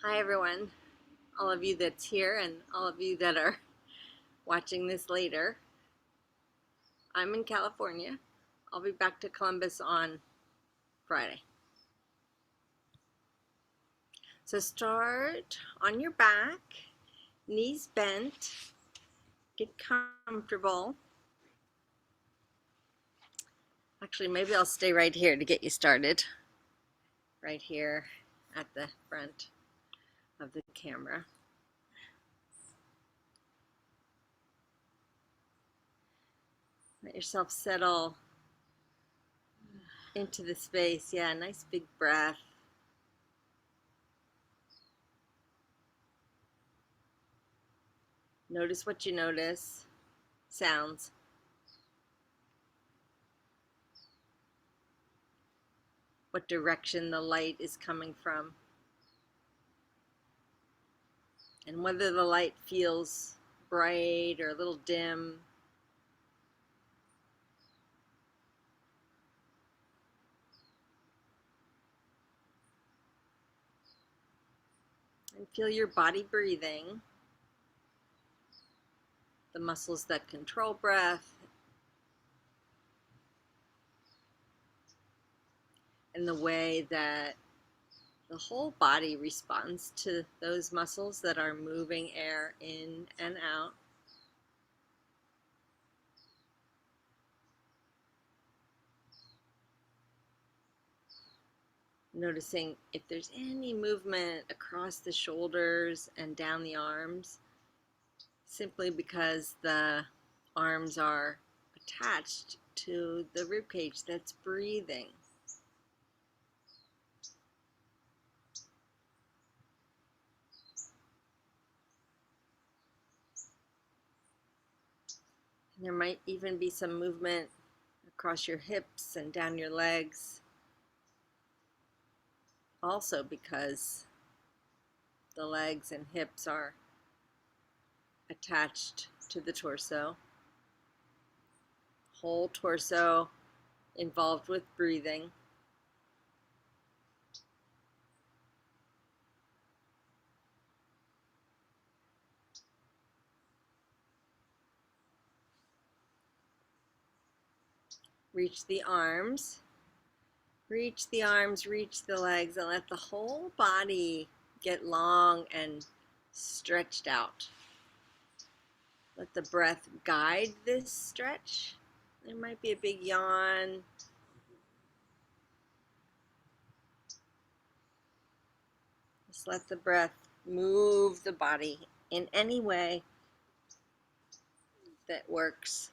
Hi everyone, all of you that's here and all of you that are watching this later. I'm in California. I'll be back to Columbus on Friday. So start on your back, knees bent, get comfortable. Actually, maybe I'll stay right here to get you started. Right here at the front of the camera. Let yourself settle into the space. Yeah, nice big breath. Notice what you notice. Sounds. What direction the light is coming from. And whether the light feels bright or a little dim. And feel your body breathing. The muscles that control breath. And the way that the whole body responds to those muscles that are moving air in and out. Noticing if there's any movement across the shoulders and down the arms, simply because the arms are attached to the rib cage that's breathing. There might even be some movement across your hips and down your legs, also because the legs and hips are attached to the torso. Whole torso involved with breathing. Reach the arms. Reach the arms, reach the legs, and let the whole body get long and stretched out. Let the breath guide this stretch. There might be a big yawn. Just let the breath move the body in any way that works.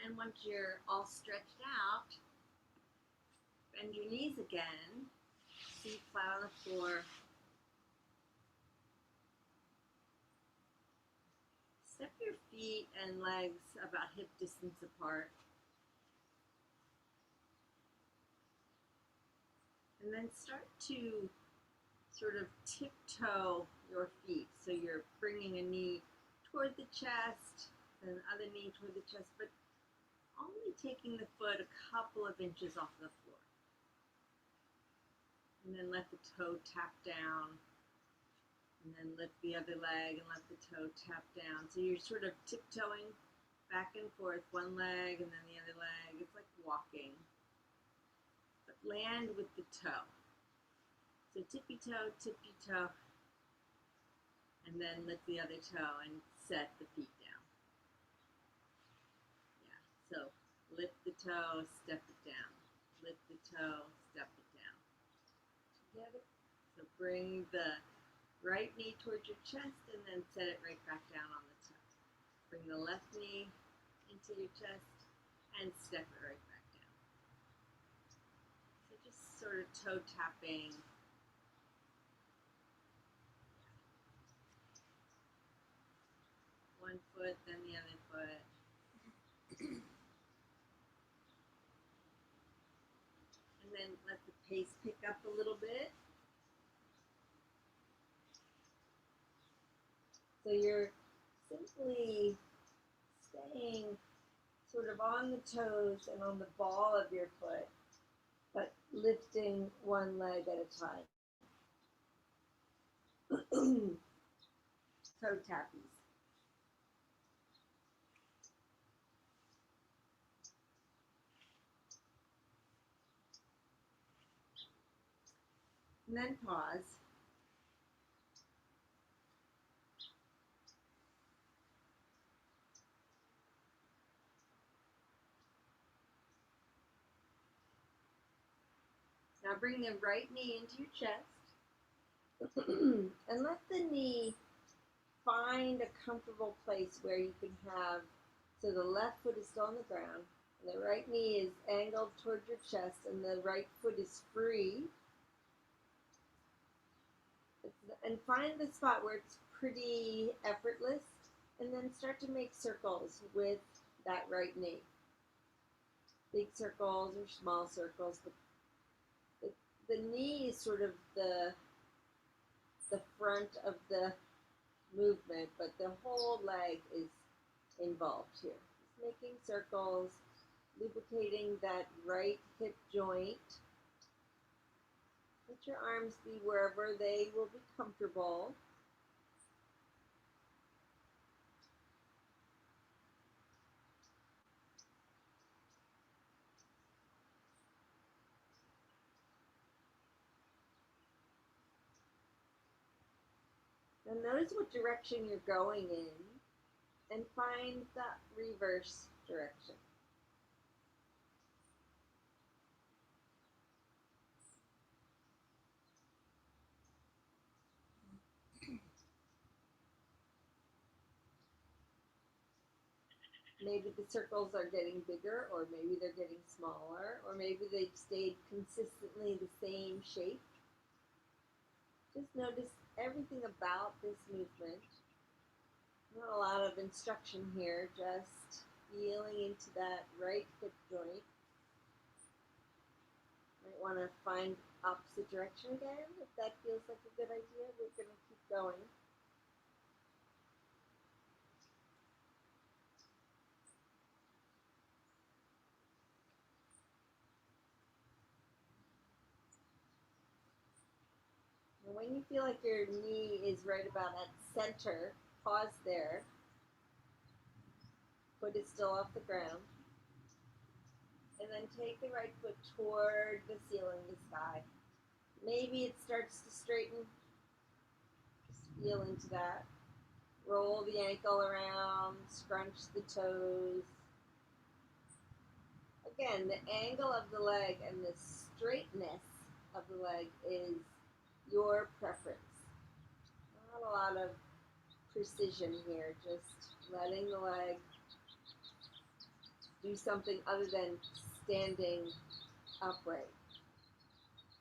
And once you're all stretched out, bend your knees again. Feet flat on the floor. Step your feet and legs about hip distance apart. And then start to sort of tiptoe your feet. So you're bringing a knee toward the chest and the other knee toward the chest, but only taking the foot a couple of inches off the floor. And then let the toe tap down. And then lift the other leg and let the toe tap down. So you're sort of tiptoeing back and forth, one leg and then the other leg. It's like walking. But land with the toe. So tippy toe, and then lift the other toe and set the feet down. Yeah, so lift the toe, step it down. Lift the toe, step it down. Together. So bring the right knee towards your chest and then set it right back down on the toe. Bring the left knee into your chest and step it right back down. So just sort of toe tapping. One foot, then the other foot. And then let the pace pick up a little bit. So you're simply staying sort of of on the toes and on the ball of your foot, but lifting one leg at a time. Toe tappies. And then pause. Now bring the right knee into your chest and let the knee find a comfortable place where you can have, so the left foot is still on the ground, and the right knee is angled toward your chest, and the right foot is free. And find the spot where it's pretty effortless, and then start to make circles with that right knee. Big circles or small circles. The knee is sort of the front of the movement, but the whole leg is involved here. Just making circles, lubricating that right hip joint. Let your arms be wherever they will be comfortable. Now notice what direction you're going in and find the reverse direction. Maybe the circles are getting bigger, or maybe they're getting smaller, or maybe they've stayed consistently the same shape. Just notice everything about this movement. Not a lot of instruction here, just feeling into that right hip joint. Might want to find opposite direction again. If that feels like a good idea, we're going to keep going. And when you feel like your knee is right about at center, pause there. Foot is still off the ground. And then take the right foot toward the ceiling, the sky. Maybe it starts to straighten. Just feel into that. Roll the ankle around, scrunch the toes. Again, the angle of the leg and the straightness of the leg is your preference. Not a lot of precision here, just letting the leg do something other than standing upright.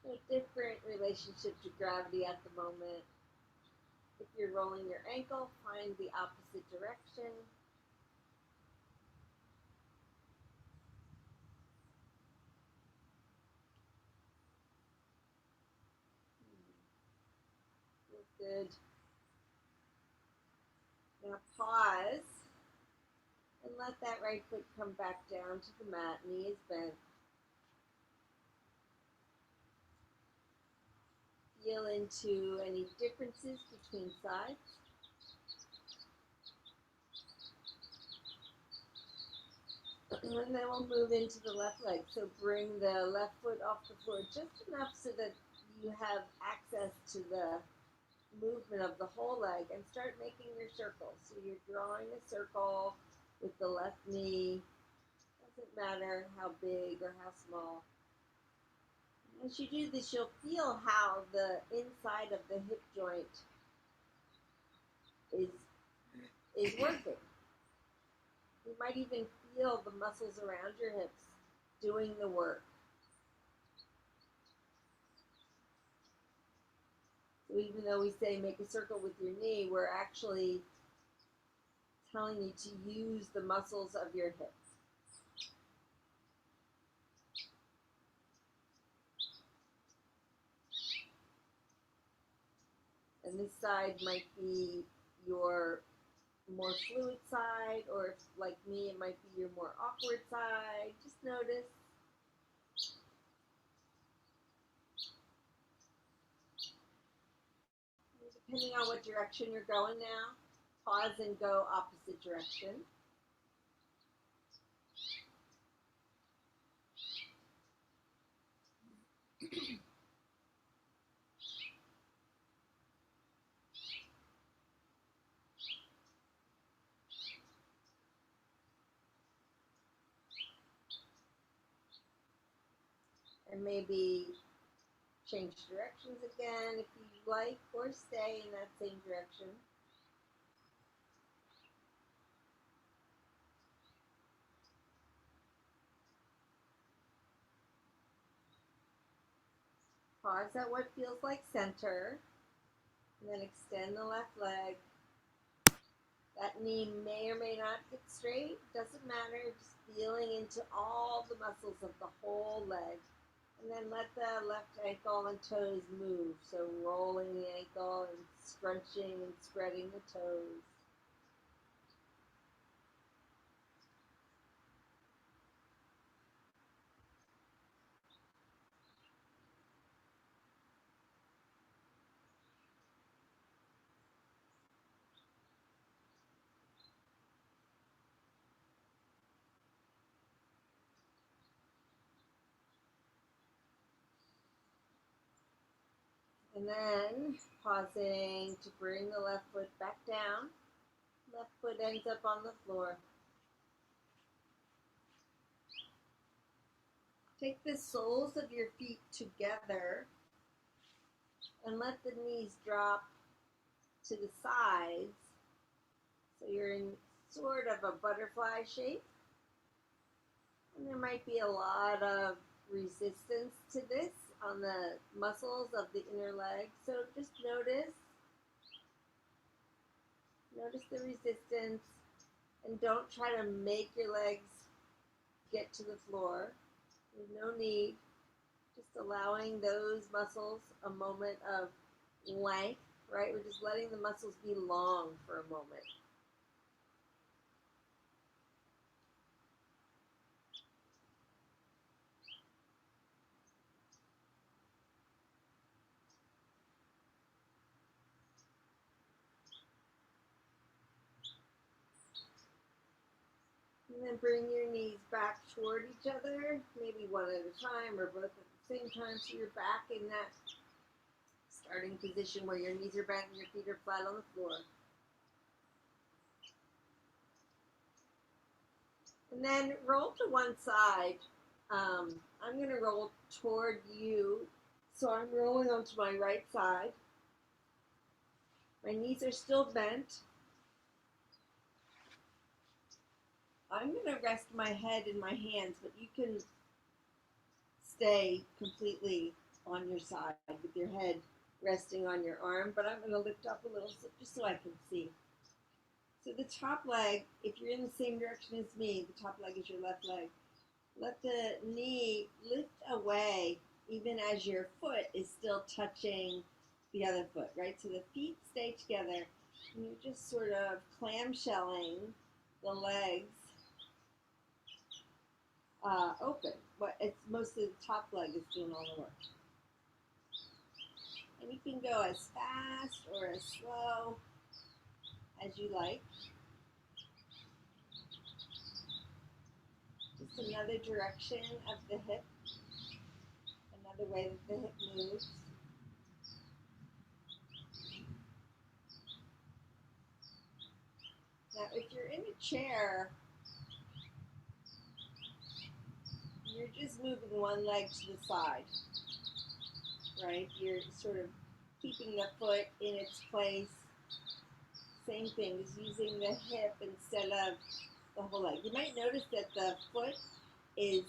A different relationship to gravity at the moment. If you're rolling your ankle, find the opposite direction. Feels good. Now pause and let that right foot come back down to the mat. Knee is bent. Feel into any differences between sides. And then we'll move into the left leg. So bring the left foot off the floor just enough so that you have access to the movement of the whole leg, and start making your circles. So you're drawing a circle with the left knee. Doesn't matter how big or how small. As you do this, you'll feel how the inside of the hip joint is working. You might even feel the muscles around your hips doing the work. So even though we say make a circle with your knee, we're actually telling you to use the muscles of your hips. And this side might be your more fluid side, or if, like me, it might be your more awkward side. Just notice. Depending on what direction you're going now, pause and go opposite direction. And maybe change directions again if you like, or stay in that same direction. Pause at what feels like center, and then extend the left leg. That knee may or may not get straight, doesn't matter, just feeling into all the muscles of the whole leg. And then let the left ankle and toes move. So rolling the ankle and scrunching and spreading the toes. And then pausing to bring the left foot back down. Left foot ends up on the floor. Take the soles of your feet together and let the knees drop to the sides. So you're in sort of a butterfly shape. And there might be a lot of resistance to this on the muscles of the inner leg. So just notice the resistance, and don't try to make your legs get to the floor. There's no need. Just allowing those muscles a moment of length, right? We're just letting the muscles be long for a moment. And then bring your knees back toward each other, maybe one at a time or both at the same time, so you're back in that starting position where your knees are bent and your feet are flat on the floor. And then roll to one side. I'm going to roll toward you, so I'm rolling onto my right side. My knees are still bent. I'm going to rest my head in my hands, but you can stay completely on your side with your head resting on your arm, but I'm going to lift up a little just so I can see. So the top leg, if you're in the same direction as me, the top leg is your left leg. Let the knee lift away even as your foot is still touching the other foot, right? So the feet stay together, and you're just sort of clamshelling the legs open. But it's mostly the top leg is doing all the work. And you can go as fast or as slow as you like. Just another direction of the hip, another way that the hip moves. Now, if you're in a chair, you're just moving one leg to the side, right? You're sort of keeping the foot in its place. Same thing, just using the hip instead of the whole leg. You might notice that the foot is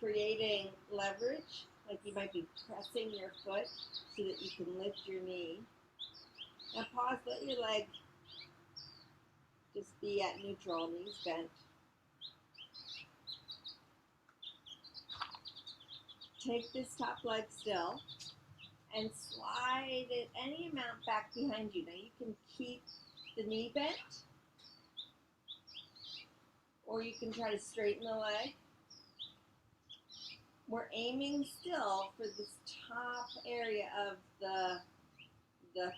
creating leverage, like you might be pressing your foot so that you can lift your knee. Now pause, let your leg just be at neutral, knees bent. Take this top leg still and slide it any amount back behind you. Now you can keep the knee bent, or you can try to straighten the leg. We're aiming still for this top area of the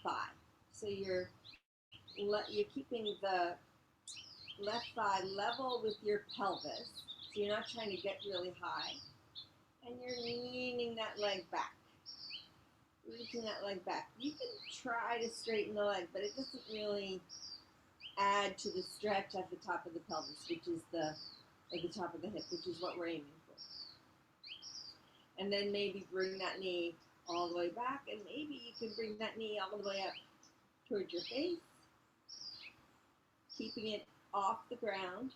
thigh. So you're keeping the left thigh level with your pelvis. So you're not trying to get really high. And you're leaning that leg back. Reaching that leg back. You can try to straighten the leg, but it doesn't really add to the stretch at the top of the pelvis, which is at the top of the hip, which is what we're aiming for. And then maybe bring that knee all the way back, and maybe you can bring that knee all the way up towards your face, keeping it off the ground.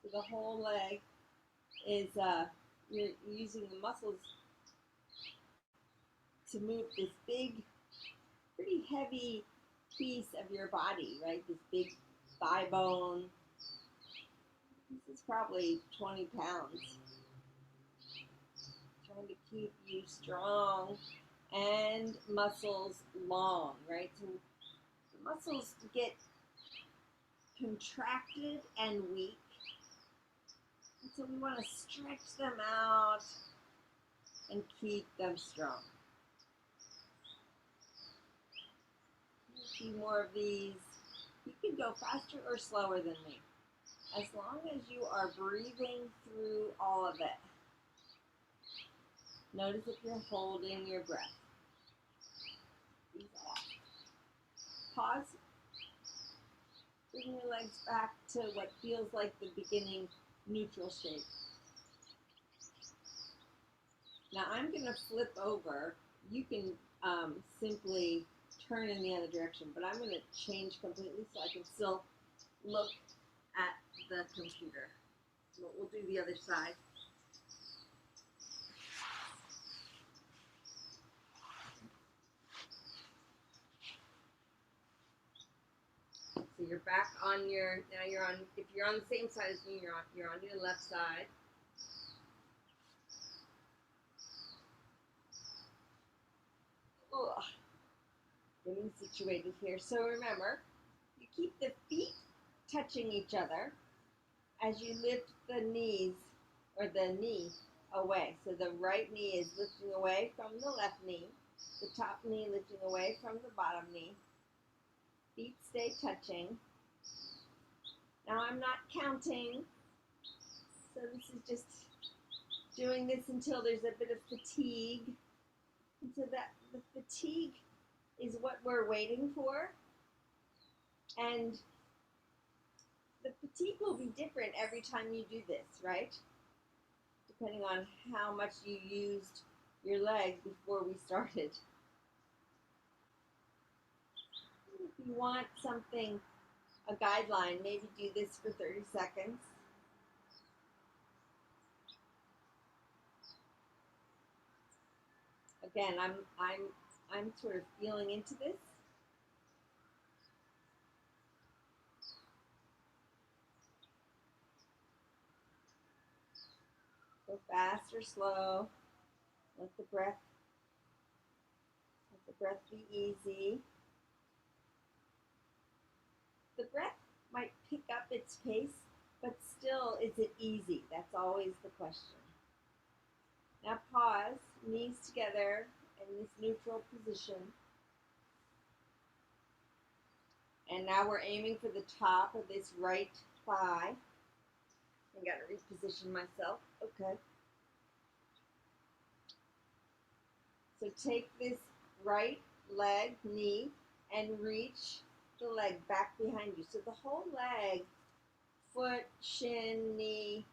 So the whole leg is, you're using the muscles to move this big, pretty heavy piece of your body, right? This big thigh bone. This is probably 20 pounds. Trying to keep you strong and muscles long, right? So the muscles get contracted and weak. And so we want to stretch them out and keep them strong. A few more of these. You can go faster or slower than me, as long as you are breathing through all of it. Notice if you're holding your breath. Breathe off. Pause. Bring your legs back to what feels like the beginning neutral shape. Now I'm going to flip over. You can simply turn in the other direction, but I'm going to change completely so I can still look at the computer. So we'll do the other side. So you're back on your, now you're on, if you're on the same side as me, you're on your left side. Ugh. Getting situated here. So remember, you keep the feet touching each other as you lift the knees, or the knee away. So the right knee is lifting away from the left knee, the top knee lifting away from the bottom knee. Feet stay touching. Now I'm not counting, so this is just doing this until there's a bit of fatigue. And so that the fatigue is what we're waiting for. And the fatigue will be different every time you do this, right? Depending on how much you used your leg before we started. If you want something, a guideline, maybe do this for 30 seconds. Again, I'm sort of feeling into this. Go fast or slow. Let the breath be easy. The breath might pick up its pace, but still, is it easy? That's always the question. Now pause, knees together in this neutral position. And now we're aiming for the top of this right thigh. I gotta reposition myself. Okay. So take this right leg, knee, and reach the leg back behind you. So the whole leg, foot, shin, knee,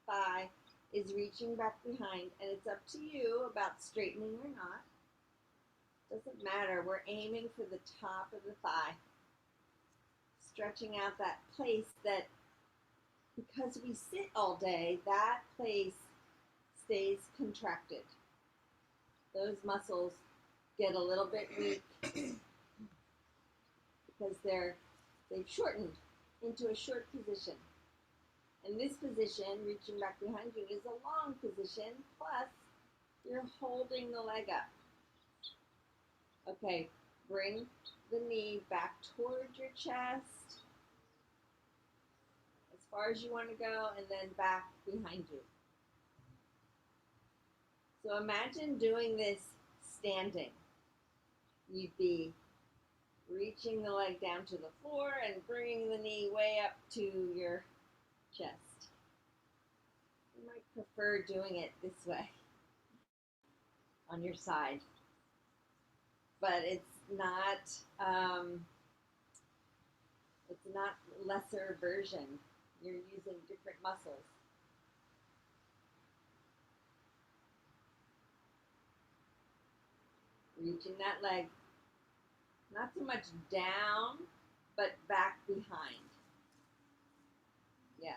thigh, is reaching back behind, and it's up to you about straightening or not. Doesn't matter. We're aiming for the top of the thigh. Stretching out that place that, because we sit all day, that place stays contracted. Those muscles get a little bit weak because they've shortened into a short position. And this position, reaching back behind you, is a long position, plus you're holding the leg up. Okay, bring the knee back towards your chest, as far as you want to go, and then back behind you. So imagine doing this standing. You'd be reaching the leg down to the floor and bringing the knee way up to your chest. You might prefer doing it this way on your side, but it's not lesser version. You're using different muscles. Reaching that leg, not so much down, but back behind. Yeah.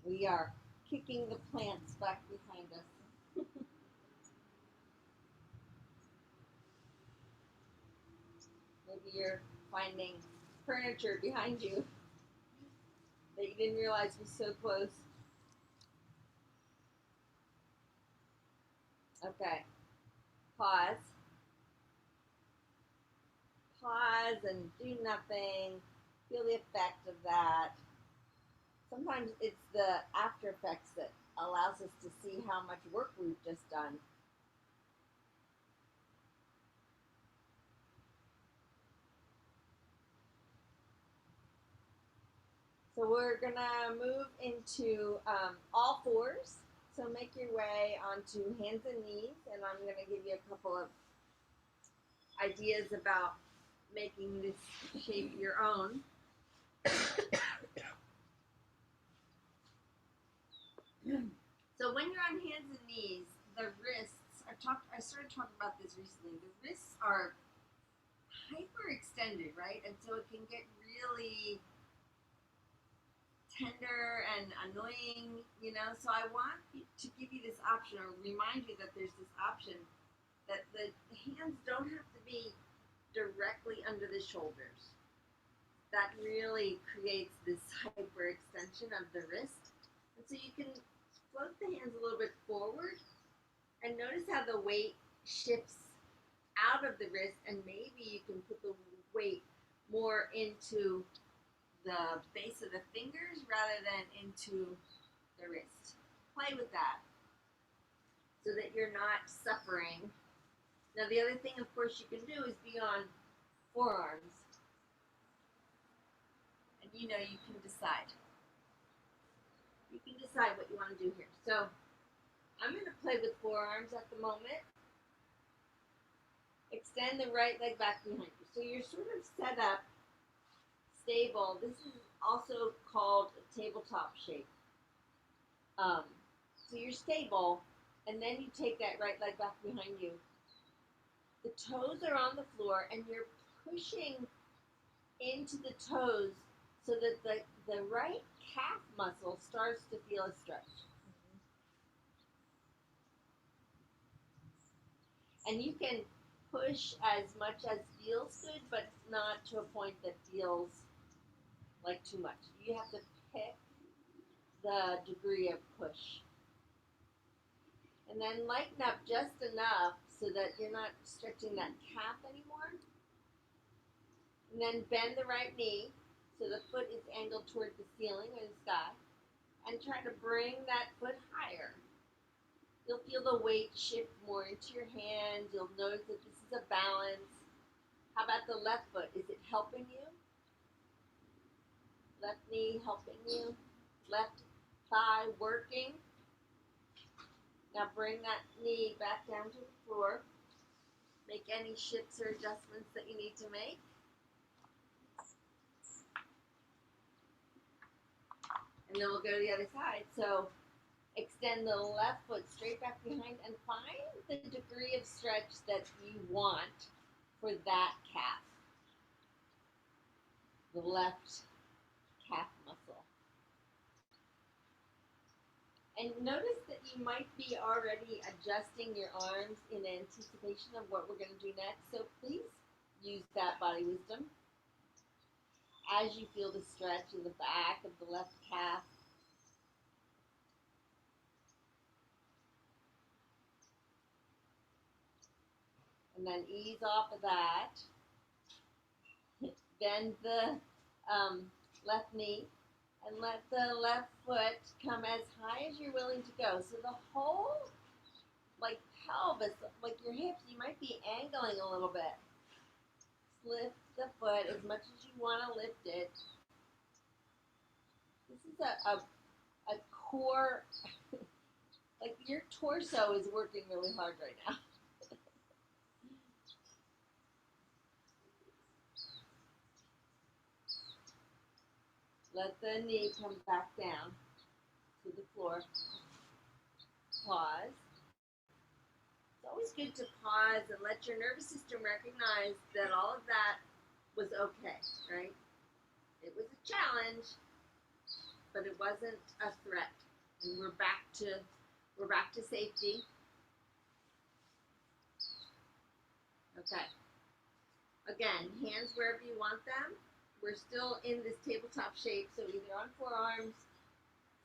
We are kicking the plants back behind us. Maybe you're finding furniture behind you that you didn't realize was so close. Okay. Pause. Pause and do nothing. Feel the effect of that. Sometimes it's the after effects that allows us to see how much work we've just done. So we're gonna move into all fours. So make your way onto hands and knees, and I'm gonna give you a couple of ideas about making this shape your own. So when you're on hands and knees, the wrists, I started talking about this recently. The wrists are hyperextended, right? And so it can get really tender and annoying, you know. So I want to give you this option, or remind you that there's this option that the hands don't have to be directly under the shoulders. That really creates this hyperextension of the wrist. And so you can float the hands a little bit forward and notice how the weight shifts out of the wrist, and maybe you can put the weight more into the base of the fingers rather than into the wrist. Play with that so that you're not suffering. Now the other thing, of course, you can do is be on forearms. And you know, you can decide. You can decide what you want to do here. So I'm going to play with forearms at the moment. Extend the right leg back behind you. So you're sort of set up stable. This is also called a tabletop shape. So you're stable, and then you take that right leg back behind you. The toes are on the floor, and you're pushing into the toes so that the right calf muscle starts to feel a stretch. And you can push as much as feels good, but not to a point that feels like too much. You have to pick the degree of push. And then lighten up just enough so that you're not stretching that calf anymore. And then bend the right knee so the foot is angled toward the ceiling or the sky. And try to bring that foot higher. You'll feel the weight shift more into your hands. You'll notice that this is a balance. How about the left foot? Is it helping you? Left knee helping you? Left thigh working? Now bring that knee back down to the floor. Make any shifts or adjustments that you need to make. And then we'll go to the other side. So extend the left foot straight back behind and find the degree of stretch that you want for that calf. The left calf muscle. And notice that you might be already adjusting your arms in anticipation of what we're going to do next. So please use that body wisdom as you feel the stretch in the back of the left calf. And then ease off of that. Bend the left knee and let the left foot come as high as you're willing to go. So the whole like pelvis, like your hips, you might be angling a little bit. Lift the foot as much as you want to lift it. This is a core, like your torso is working really hard right now. Let the knee come back down to the floor. Pause. It's always good to pause and let your nervous system recognize that all of that was okay, right? It was a challenge, but it wasn't a threat. And we're back to safety. Okay. Again, hands wherever you want them. We're still in this tabletop shape, so either on forearms,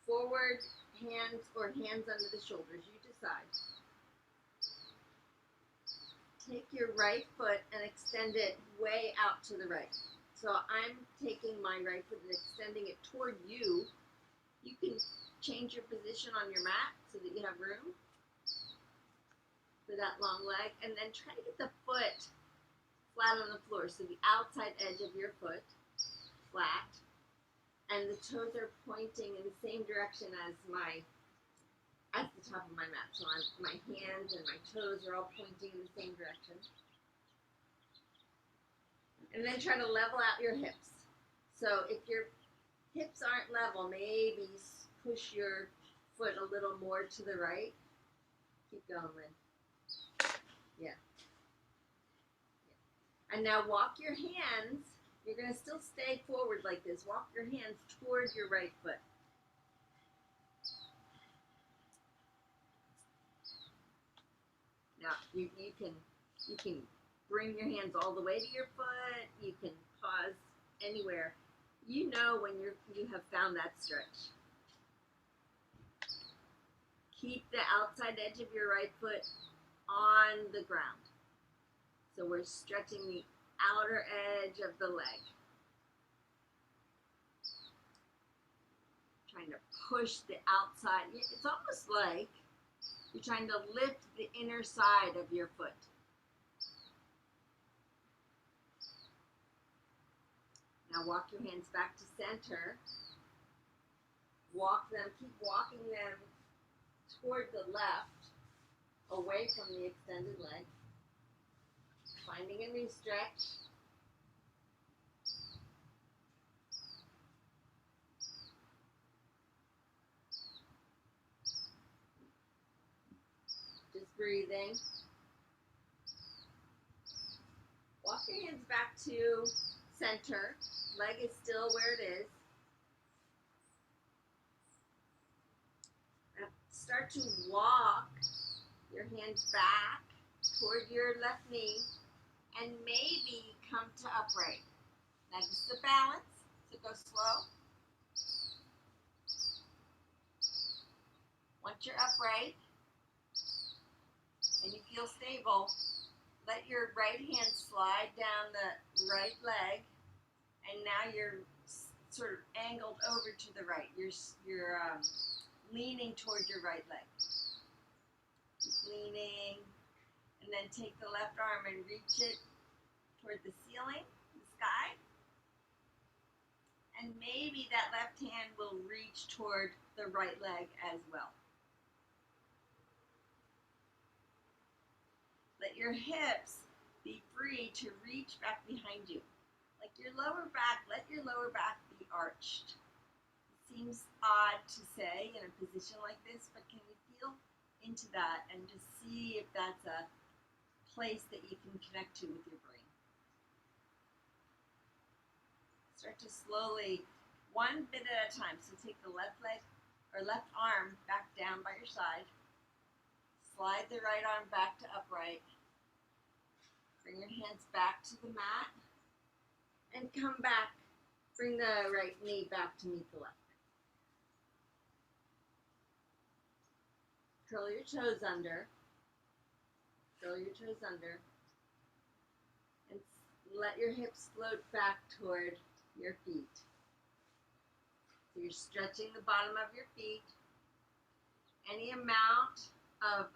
forward hands, or hands under the shoulders. You decide. Take your right foot and extend it way out to the right. So I'm taking my right foot and extending it toward you. You can change your position on your mat so that you have room for that long leg. And then try to get the foot flat on the floor. So the outside edge of your foot flat. And the toes are pointing in the same direction as at the top of my mat. So my hands and my toes are all pointing in the same direction. And then try to level out your hips. So if your hips aren't level, maybe push your foot a little more to the right. Keep going, Lynn. Yeah. And now walk your hands. You're going to still stay forward like this. Walk your hands toward your right foot. Now, you can bring your hands all the way to your foot. You can pause anywhere. You know when you have found that stretch. Keep the outside edge of your right foot on the ground. So we're stretching the outer edge of the leg. Trying to push the outside. It's almost like you're trying to lift the inner side of your foot. Now walk your hands back to center. Walk them, keep walking them toward the left, away from the extended leg. Finding a new stretch. Just breathing. Walk your hands back to center. Leg is still where it is. Now start to walk your hands back toward your left knee and maybe come to upright. Now this is the balance, so go slow. Once you're upright and you feel stable, let your right hand slide down the right leg, and now you're sort of angled over to the right. You're leaning toward your right leg. Keep leaning, and then take the left arm and reach it toward the ceiling, the sky. And maybe that left hand will reach toward the right leg as well. Let your hips be free to reach back behind you. Like your lower back, let your lower back be arched. It seems odd to say in a position like this, but can you feel into that and just see if that's a place that you can connect to with your brain. Start to slowly, one bit at a time. So take the left leg or left arm back down by your side. Slide the right arm back to upright. Bring your hands back to the mat. And come back. Bring the right knee back to meet the left. Curl your toes under. Curl your toes under. And Let your hips float back toward your feet. So you're stretching the bottom of your feet. Any amount of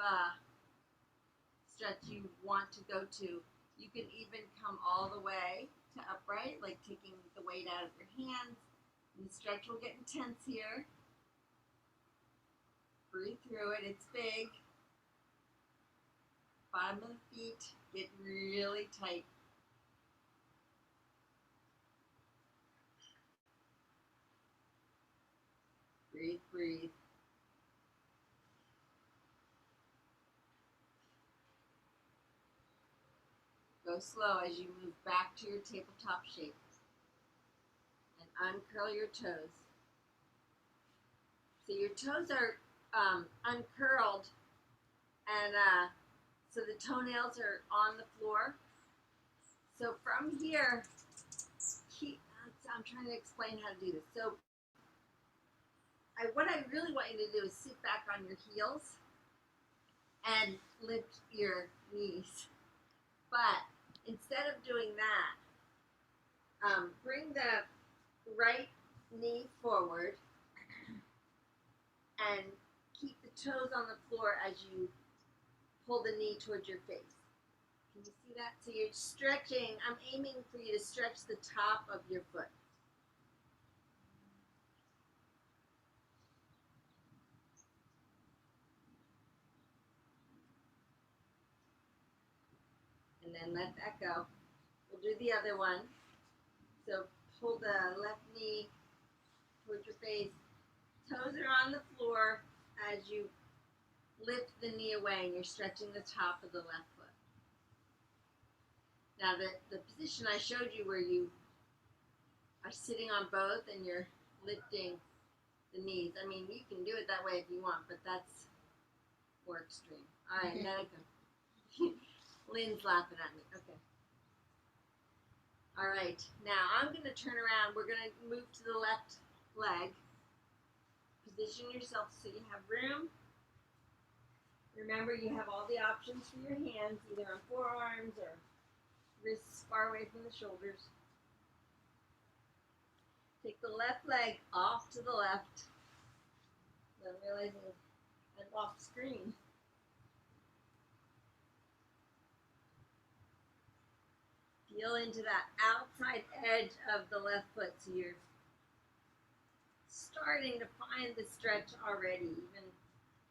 stretch you want to go to. You can even come all the way to upright, like taking the weight out of your hands. And the stretch will get intense here. Breathe through it. It's big. Bottom of the feet get really tight. Breathe, breathe. Go slow as you move back to your tabletop shape. And uncurl your toes. So your toes are uncurled, and so the toenails are on the floor. So from here, I'm trying to explain how to do this. So what I really want you to do is sit back on your heels and lift your knees. But instead of doing that, bring the right knee forward and keep the toes on the floor as you pull the knee towards your face. Can you see that? So you're stretching. I'm aiming for you to stretch the top of your foot. And then let that go. We'll do the other one. So pull the left knee towards your face. Toes are on the floor as you lift the knee away and you're stretching the top of the left foot. Now the position I showed you where you are sitting on both and you're lifting the knees. I mean, you can do it that way if you want, but that's more extreme. All right, let it go. Lynn's laughing at me. Okay. All right, now I'm going to turn around. We're going to move to the left leg. Position yourself so you have room. Remember, you have all the options for your hands, either on forearms or wrists far away from the shoulders. Take the left leg off to the left. I'm realizing I'm off screen. Feel into that outside edge of the left foot, so you're starting to find the stretch already,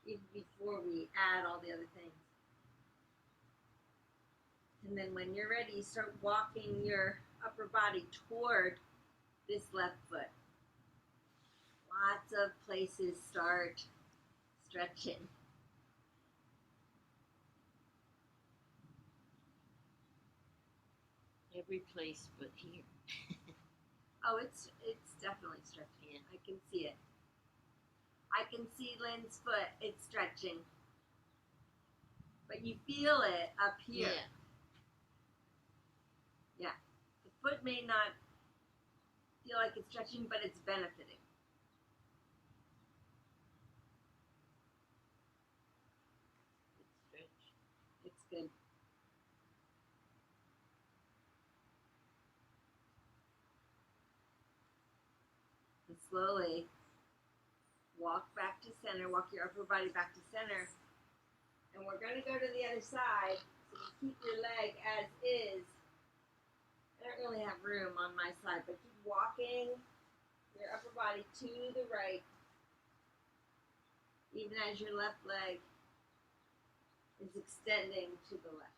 even before we add all the other things. And then when you're ready, start walking your upper body toward this left foot. Lots of places start stretching. Every place but here. Oh, it's definitely stretching. Yeah. I can see it. I can see Lynn's foot. It's stretching. But you feel it up here. Yeah. The foot may not feel like it's stretching, but it's benefiting. It's stretch. It's good. And slowly walk back to center. Walk your upper body back to center. And we're going to go to the other side. So you keep your leg as is. I don't really have room on my side, but keep walking your upper body to the right, even as your left leg is extending to the left.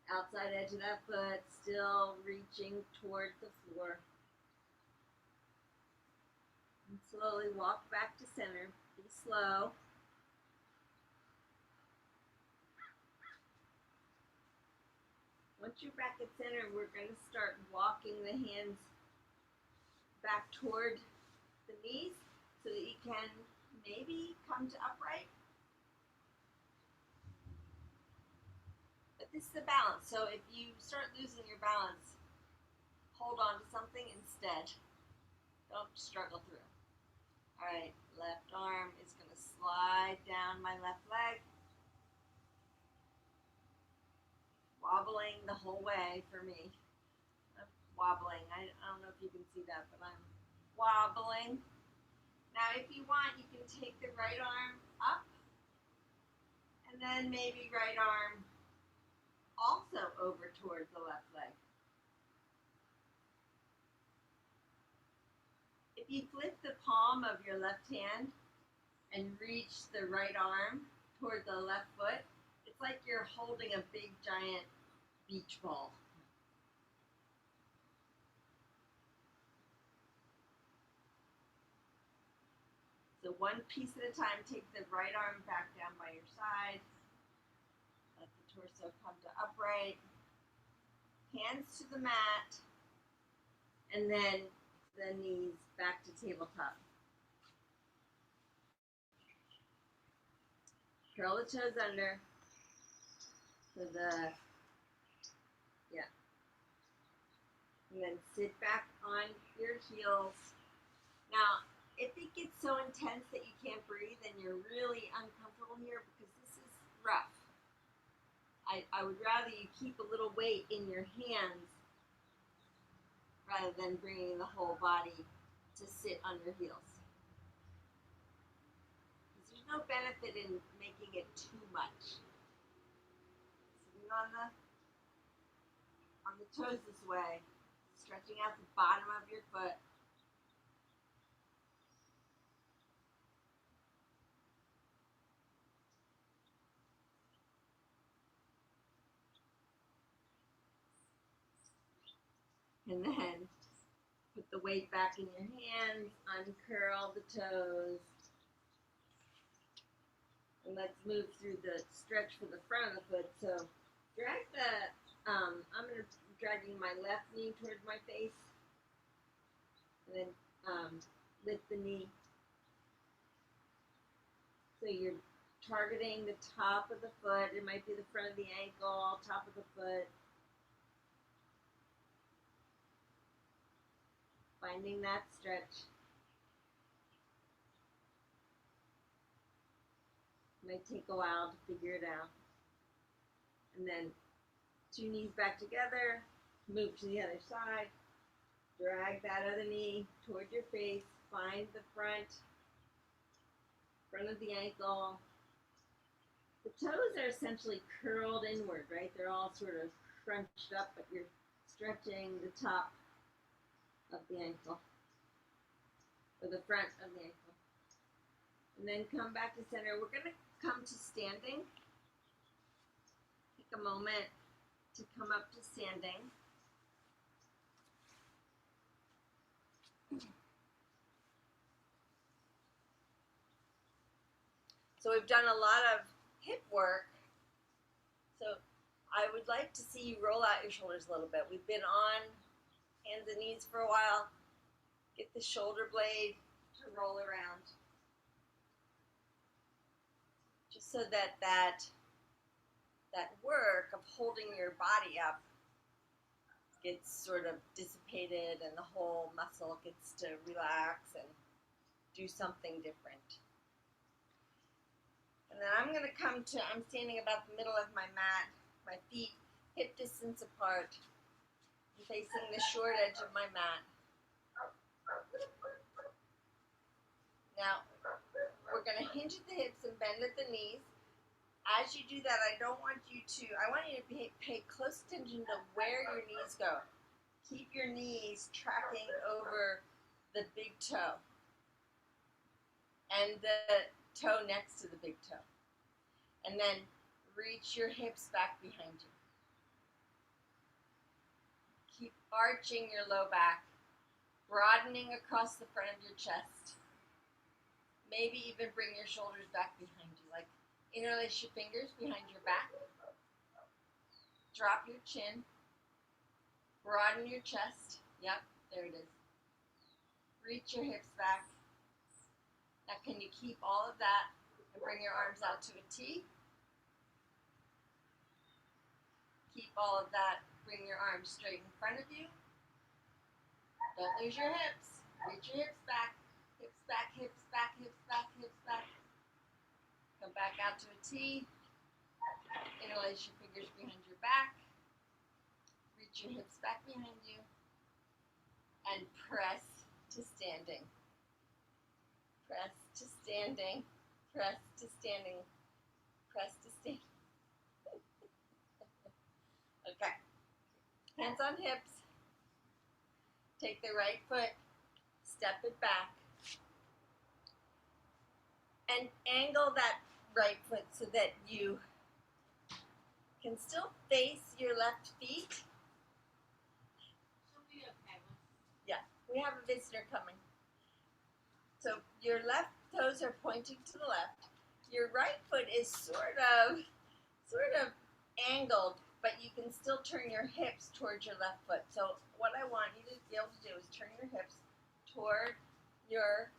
Outside edge of that foot, still reaching toward the floor. And slowly walk back to center. Be slow. Once you're back at center, we're going to start walking the hands back toward the knees so that you can maybe come to upright. But this is the balance. So if you start losing your balance, hold on to something instead. Don't struggle through. All right, left arm is going to slide down my left leg, wobbling the whole way for me. I'm wobbling. I don't know if you can see that, but I'm wobbling. Now, if you want, you can take the right arm up, and then maybe right arm also over towards the left leg. If you flip the palm of your left hand and reach the right arm toward the left foot, it's like you're holding a big giant beach ball. So one piece at a time, take the right arm back down by your side. Let the torso come to upright. Hands to the mat. And then the knees back to tabletop. Curl the toes under. So and then sit back on your heels. Now, if it gets so intense that you can't breathe and you're really uncomfortable here, because this is rough, I would rather you keep a little weight in your hands rather than bringing the whole body to sit on your heels. Because there's no benefit in making it too much. Sitting on the toes this way, stretching out the bottom of your foot. And then put the weight back in your hands, uncurl the toes. And let's move through the stretch for the front of the foot. So drag I'm going to drag my left knee towards my face. And then lift the knee. So you're targeting the top of the foot. It might be the front of the ankle, top of the foot. Finding that stretch. Might take a while to figure it out. And then 2 knees back together, move to the other side, drag that other knee toward your face, find the front of the ankle. The toes are essentially curled inward, right? They're all sort of crunched up, but you're stretching the top of the ankle, or the front of the ankle. And then come back to center. We're going to come to standing. Take a moment to come up to standing. So we've done a lot of hip work. So I would like to see you roll out your shoulders a little bit. We've been on hands and knees for a while. Get the shoulder blade to roll around. Just so that work of holding your body up gets sort of dissipated and the whole muscle gets to relax and do something different. And then I'm standing about the middle of my mat, my feet hip distance apart, facing the short edge of my mat. Now, we're going to hinge at the hips and bend at the knees. As you do that, I want you to pay close attention to where your knees go. Keep your knees tracking over the big toe and the toe next to the big toe. And then reach your hips back behind you. Keep arching your low back, broadening across the front of your chest. Maybe even bring your shoulders back behind you, like interlace your fingers behind your back. Drop your chin. Broaden your chest. Yep, there it is. Reach your hips back. Now can you keep all of that and bring your arms out to a T? Keep all of that. Bring your arms straight in front of you. Don't lose your hips. Reach your hips back. Hips back, hips back, hips back, hips back. Come back out to a T. Interlace your fingers behind your back. Reach your hips back behind you. And press to standing. Press to standing. Press to standing. Press to standing. Okay. Hands on hips. Take the right foot, step it back, and angle that right foot so that you can still face your left feet. She'll be okay. Yeah, we have a visitor coming. So your left toes are pointing to the left. Your right foot is sort of angled, but you can still turn your hips towards your left foot. So what I want you to be able to do is turn your hips toward your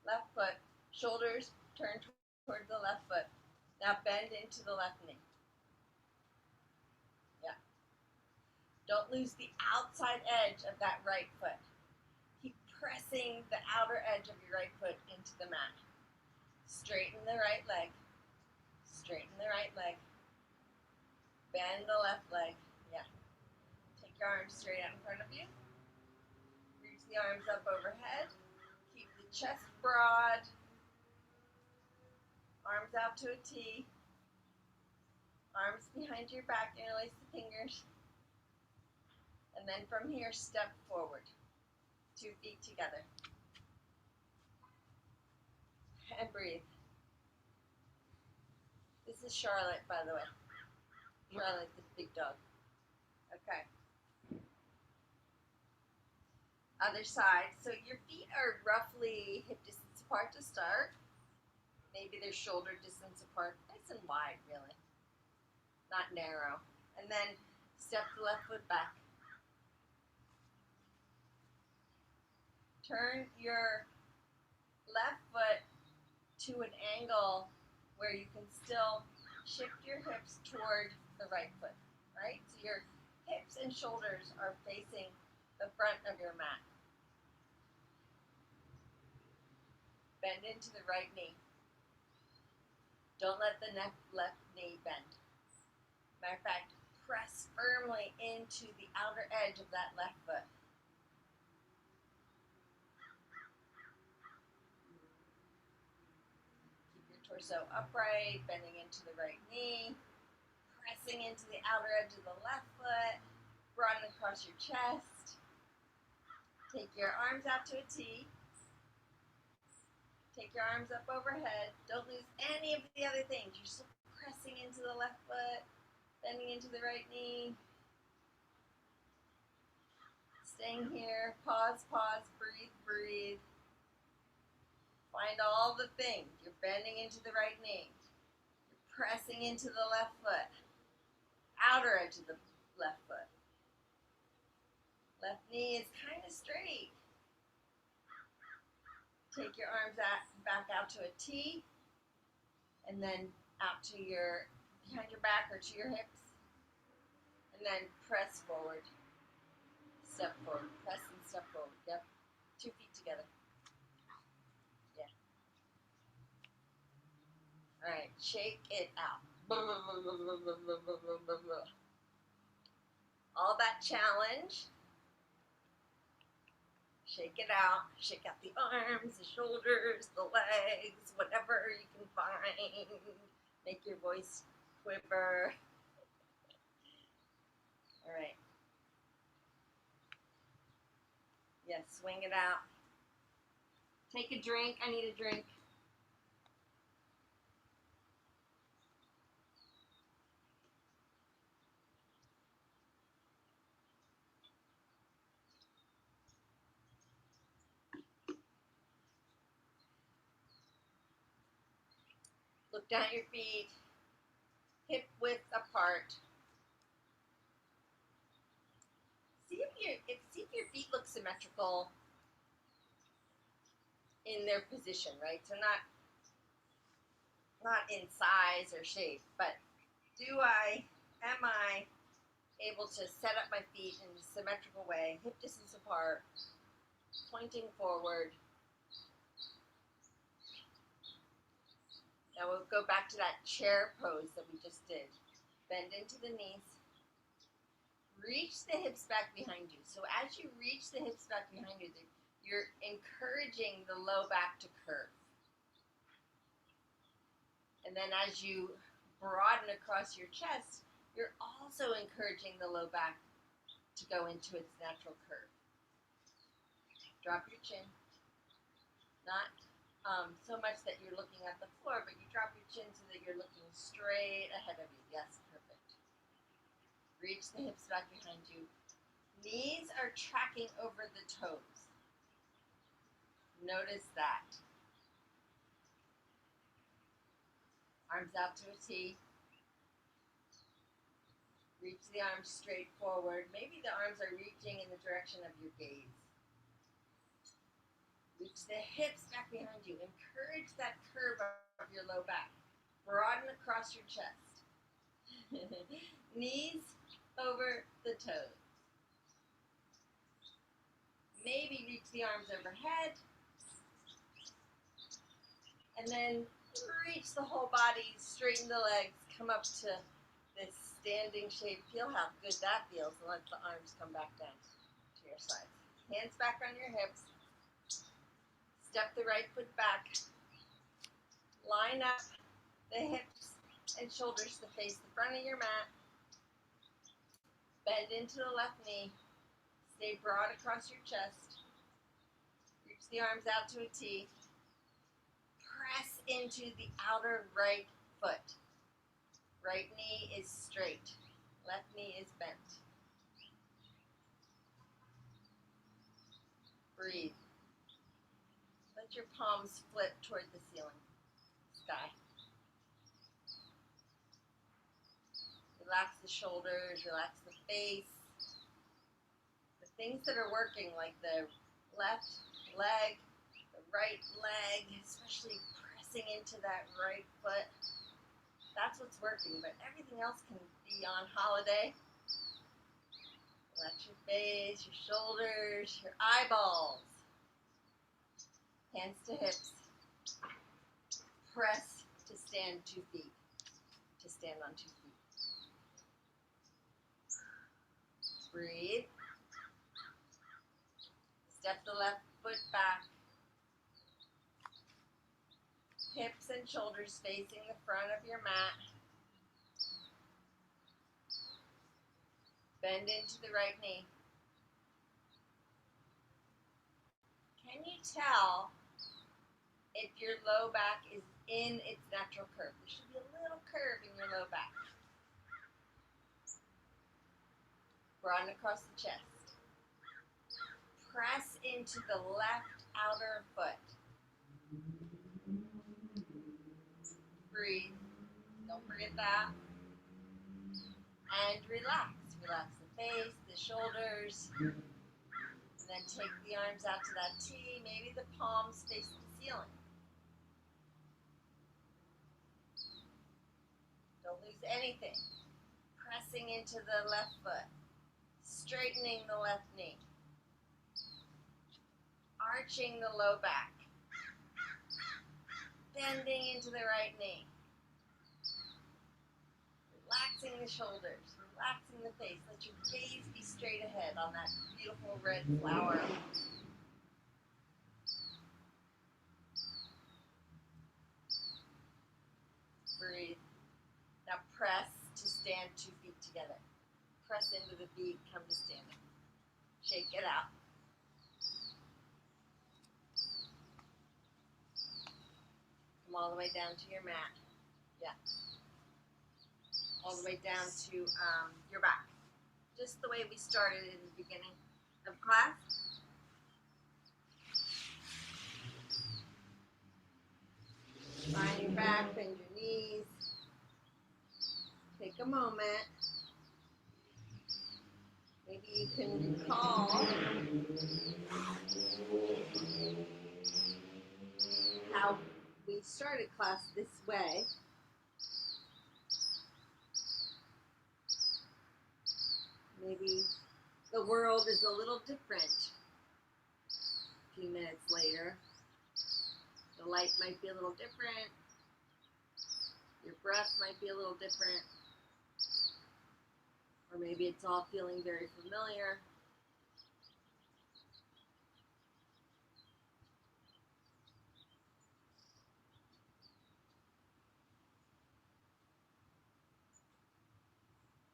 left foot, shoulders turn toward the left foot. Now bend into the left knee. Yeah. Don't lose the outside edge of that right foot. Keep pressing the outer edge of your right foot into the mat. Straighten the right leg. Straighten the right leg. Bend the left leg. Yeah. Take your arms straight out in front of you. Reach the arms up overhead. Keep the chest broad. Arms out to a T. Arms behind your back. Interlace the fingers. And then from here, step forward. 2 feet together. And breathe. This is Charlotte, by the way. Charlotte, this big dog. Okay. Other side. So your feet are roughly hip distance apart to start. Maybe they're shoulder distance apart. Nice and wide, really. Not narrow. And then step the left foot back. Turn your left foot to an angle where you can still shift your hips toward the right foot, right? So your hips and shoulders are facing the front of your mat. Bend into the right knee. Don't let the left knee bend. Matter of fact, press firmly into the outer edge of that left foot. Keep your torso upright, bending into the right knee, pressing into the outer edge of the left foot, broaden across your chest. Take your arms out to a T. Take your arms up overhead. Don't lose any of the other things. You're still pressing into the left foot, bending into the right knee. Staying here. Pause, pause, breathe, breathe. Find all the things. You're bending into the right knee. You're pressing into the left foot. Outer edge of the left foot. Left knee is kind of straight. Take your arms back out to a T, and then out to your, behind your back or to your hips, and then press forward. Step forward, press and step forward. Yep, 2 feet together. Yeah. All right, shake it out. All that challenge. Shake it out. Shake out the arms, the shoulders, the legs, whatever you can find. Make your voice quiver. All right. Yes, swing it out. Take a drink. I need a drink. Look down at your feet, hip width apart. See if your feet look symmetrical in their position, right? So not in size or shape, but am I able to set up my feet in a symmetrical way, hip distance apart, pointing forward. Now we'll go back to that chair pose that we just did. Bend into the knees. Reach the hips back behind you. So as you reach the hips back behind you, you're encouraging the low back to curve. And then as you broaden across your chest, you're also encouraging the low back to go into its natural curve. Drop your chin. Not so much that you're looking at the floor, but you drop your chin so that you're looking straight ahead of you. Yes, perfect. Reach the hips back behind you. Knees are tracking over the toes. Notice that. Arms out to a T. Reach the arms straight forward. Maybe the arms are reaching in the direction of your gaze. Reach the hips back behind you. Encourage that curve of your low back. Broaden across your chest. Knees over the toes. Maybe reach the arms overhead. And then reach the whole body, straighten the legs, come up to this standing shape. Feel how good that feels, and let the arms come back down to your sides. Hands back on your hips. Step the right foot back. Line up the hips and shoulders to face the front of your mat. Bend into the left knee. Stay broad across your chest. Reach the arms out to a T. Press into the outer right foot. Right knee is straight. Left knee is bent. Breathe. Let your palms flip toward the ceiling, sky. Relax the shoulders, relax the face. The things that are working, like the left leg, the right leg, especially pressing into that right foot, that's what's working, but everything else can be on holiday. Relax your face, your shoulders, your eyeballs. Hands to hips. Press to stand 2 feet. To stand on 2 feet. Breathe. Step the left foot back. Hips and shoulders facing the front of your mat. Bend into the right knee. Can you tell if your low back is in its natural curve? There should be a little curve in your low back. Broaden across the chest. Press into the left outer foot. Breathe. Don't forget that. And relax. Relax the face, the shoulders. And then take the arms out to that T. Maybe the palms face the ceiling. Don't lose anything. Pressing into the left foot. Straightening the left knee. Arching the low back. Bending into the right knee. Relaxing the shoulders. Relaxing the face. Let your gaze be straight ahead on that beautiful red flower. Breathe. Now press to stand 2 feet together. Press into the V, come to standing. Shake it out. Come all the way down to your mat. Yeah. All the way down to your back. Just the way we started in the beginning of class. Find your back, bend your knees. Take a moment. Maybe you can recall how we started class this way. Maybe the world is a little different few minutes later. The light might be a little different. Your breath might be a little different. Or maybe it's all feeling very familiar.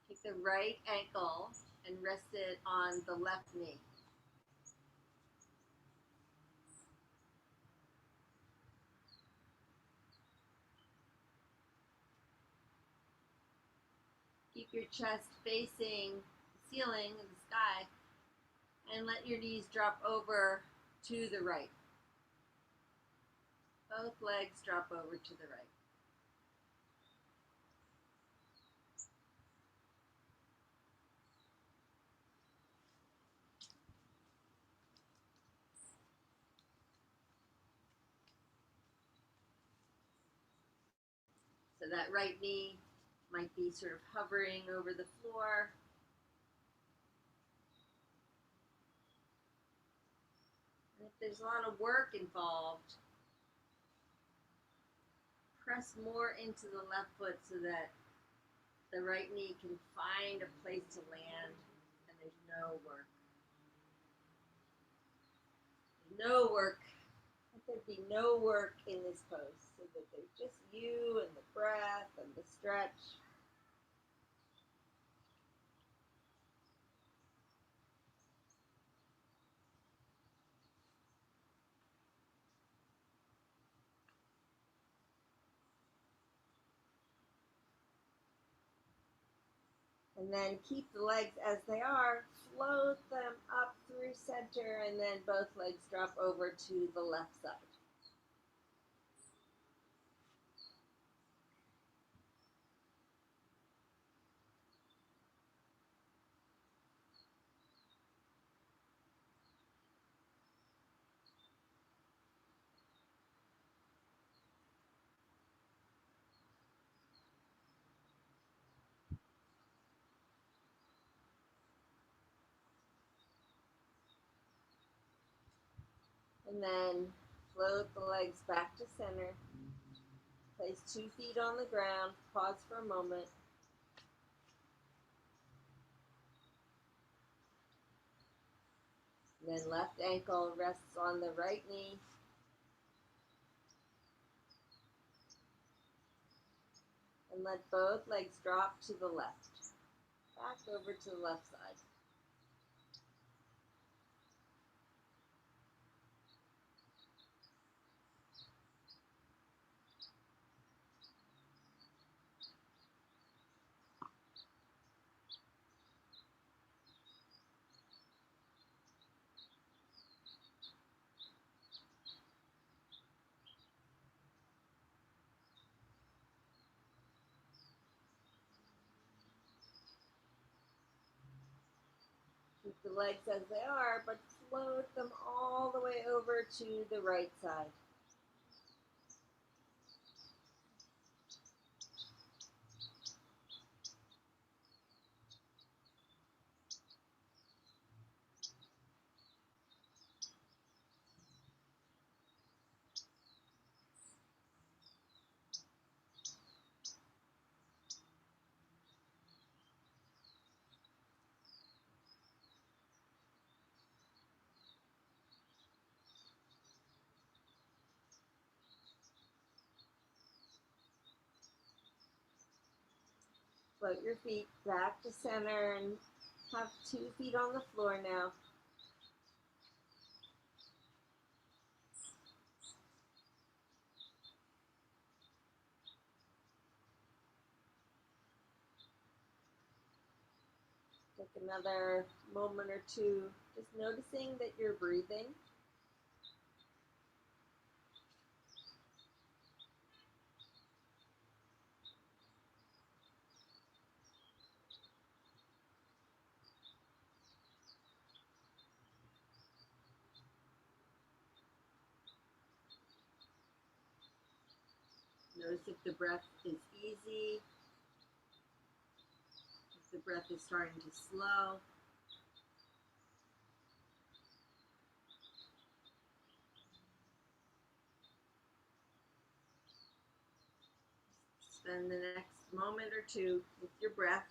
Take the right ankle and rest it on the left knee. Keep your chest facing the ceiling, the sky, and let your knees drop over to the right. Both legs drop over to the right. So that right knee might be sort of hovering over the floor. And if there's a lot of work involved, press more into the left foot so that the right knee can find a place to land and there's no work. No work. Let there be no work in this pose so that there's just you and the breath and the stretch. And then keep the legs as they are, float them up through center, and then both legs drop over to the left side. And then float the legs back to center. Place 2 feet on the ground. Pause for a moment. And then left ankle rests on the right knee. And let both legs drop to the left. Back over to the left side. Keep the legs as they are, but float them all the way over to the right side. Float your feet back to center and have 2 feet on the floor now. Take another moment or two just noticing that you're breathing. Notice if the breath is easy, if the breath is starting to slow. spend the next moment or two with your breath.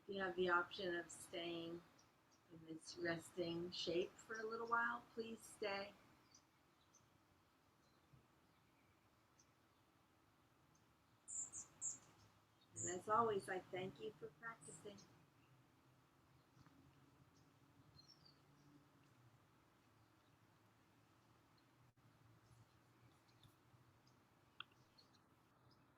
If you have the option of staying in this resting shape for a little while, please stay. And as always, I thank you for practicing.